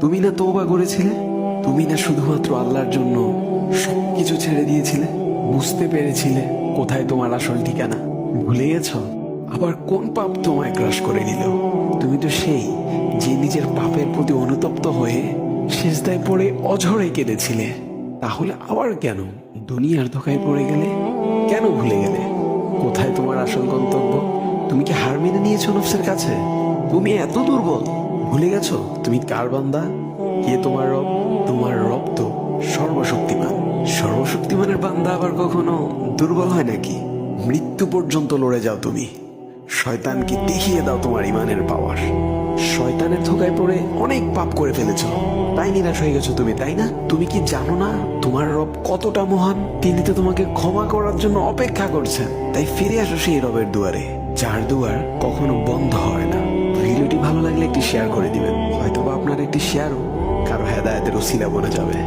তুমি না তওবা করেছিলে? তুমি না শুধুমাত্র আল্লাহর জন্য সবকিছু ছেড়ে দিয়েছিলে? বুঝতে পেরেছিলে কোথায় তোমার আসল ঠিকানা? ভুলে গেছো? আবার কোন পাপ তোমায় গ্রাস করে নিল? তুমি তো সেই যে নিজের পাপের প্রতি অনুতপ্ত হয়ে সিজদায় পড়ে অঝরে কেঁদেছিলে। তাহলে আবার কেন দুনিয়ার ধোকায় পড়ে গেলে? কেন ভুলে গেলে কোথায় তোমার আসল গন্তব্য? তুমি কি হার মেনে নিয়েছো নফসের কাছে? তুমি এত দুর্বল, ভুলে গেছো তুমি কার বান্দা? কে তোমার রব? তোমার রব তো সর্বশক্তিমান। সর্বশক্তিমানের বান্দা আবার কখনো দুর্বল হয় নাকি? মৃত্যু পর্যন্ত লড়ে যাও তুমি। শয়তানকে দেখিয়ে দাও তোমার ইমানের পাওয়ার। শয়তানের ধোকায় পড়ে অনেক পাপ করে ফেলেছো, তাই নিরাশ হয়ে গেছো তুমি, তাই না? তুমি কি জানো না তোমার রব কতটা মহান? তিনি তো তোমাকে ক্ষমা করার জন্য অপেক্ষা করছেন। তাই ফিরে আসো সেই রবের দুয়ারে, যার দুয়ার কখনো বন্ধ হয় না। ভিডিওটি ভালো লাগলে একটি শেয়ার করে দিবেন, হয়তোবা আপনার একটি শেয়ারও কারো হেদায়েতের উসিলা বনে যাবে।